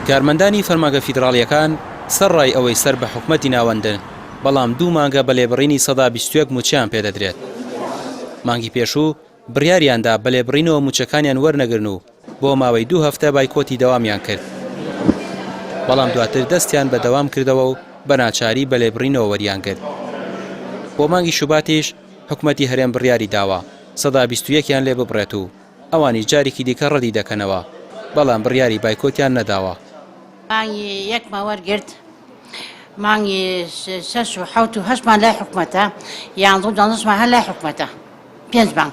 کارمەندانی فەرمانگە فیدراڵیەکان سەرڕای ئەوەی سەر بە حکومەتی ناوەندن، بەڵام 2 مانگە بە لێبڕینی 121 موچیان پێدەدرێت. مانگی پێشوو بڕیاریاندا بە لێبڕینەوە موچەکانیان وەرنەگرن و بۆ ماوەی 2 هەفتە بایکۆتی دەوامیان کرد. بەڵام دواتر دەستیان بە دەوام کردەوە و بە ناچاری بە لێبڕینەوە وەریان کرد. بۆ مانگی شوباتیش حکومەتی هەرێم بڕیاری داوە 121یان لێ ببڕێت و ئەوانی جارێکی دیکە ڕەدی دەکەنەوە، بەڵام بڕیاری بایکۆتیان نەداوە. مانگی 1 وەرگرت، مانگی 6 و 7 و 8مان لای حکومەتە، یان 12مان هەر لای حکومەتە. 5 مانگ.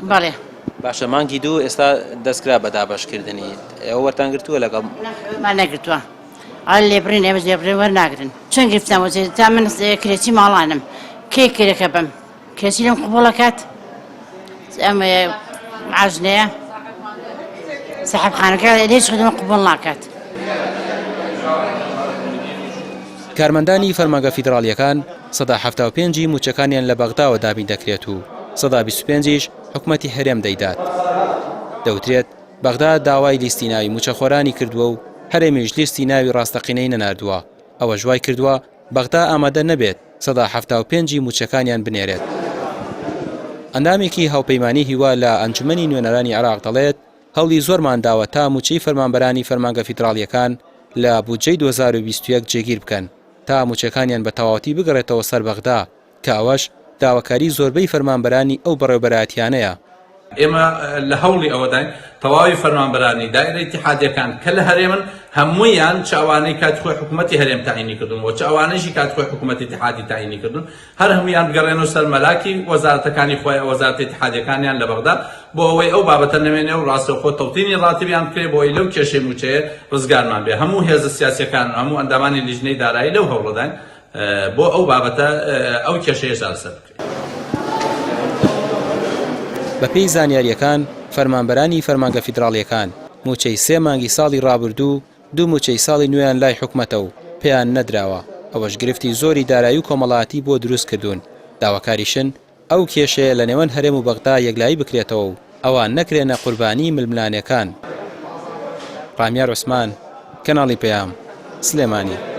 بەڵێ. باشە، مانگی 2 ئێستا دەستکرا بە دابەشکردنی، ئێوە وەرتان گرتووە لەگەڵ؟ مان نەگرتووە. ئەل لێبڕین ئێمە لێبڕین وەرناگرن. چەند گرفتم تا من کرێچی ماڵانم. کێ کرێکە بم؟ کێچی لەم قوبوڵەکات؟ ئەمە عەجنەیە. سەحەبخانەکە هیچ خدمە قوبوڵ ناکات. کارمەندانی فەرمانگە فیدراڵیەکان 175 موچەکانیان لە بەغداوە دابین دەکرێت و 125ش حکومەتی هەرێم دەیدات. دەوترێت بەغدا داوای لیستی ناوی موچەخۆرانی کردووە و هەرێمیش لیستی ناوی ڕاستەقینەی نەناردووە. ئەوە ژوای کردووە بەغدا ئامادە نەبێت 175 موچەکانیان بنێرێت. ئەندامێکی هاوپەیمانی هیوا لە ئەنجومەنی نوێنەرانی عێراق دەڵێت هەوڵی زۆرمان داوە تا موچەی فەرمانبەرانی فەرمانگە فیدراڵیەکان لە بودجەی 2021 جێگیر بکەن تا موچەکانیان بە تەواوەتی بگەڕێتەوە سەر بەغدا، کە ئەوەش داواکاری زۆربەی فەرمانبەرانی ئەو بەڕێوەبەرایەتیانەیە. ئێمە لە هەوڵی ئەوەداین تەواوی فەرمانبەرانی دایرەی اتحادیەکان کە لە هەرێمن هەموویان چاوانەی کاتخۆی حکومەتی هەرێم تاعینی کردون و چاوانەیشی کاتخۆی حکومەتی اتحادی تاعینی کردون، هەر هەموویان بگەڕێنەوە سەر مەلاکی وەزارەتەکانی خۆیان، وەزارەتی اتحادیەکانیان لە بەغدا، بۆ ئەوەی ئەو بابەتە نەمێنێ و ڕاستەوخۆ تەوتینی ڕاتبیان بکرێ بۆ ئەوەی لەو کێشەی موچەیە ڕزگارمان بێ. هەموو هێزە سیاسیەکان، هەموو ئەندامانی لیژنەی دارایی لەو هەوڵەدان بۆ ئەو بابەتە ئەو کێشەیە سەر بکرێت. بەپێی زانیاریەکان، فەرمانبەرانی فەرمانگە فیدراڵیەکان موچەی 3 مانگی ساڵی ڕابردوو 2 موچەی ساڵی نوێیان لای حکومەتە و پێیان نەدراوە. ئەوەش گرفتی زۆری دارایی و کۆمەڵایەتی بۆ دروست کردوون. داواکاریشن ئەو کێشەیە لە نێوان هەرێم و بەغدا یەکلایی بکرێتەوە و ئەوان نەکرێنە قوربانی ململانیەکان. ڕامیار عوسمان، کەناڵی پەیام، سلێمانی.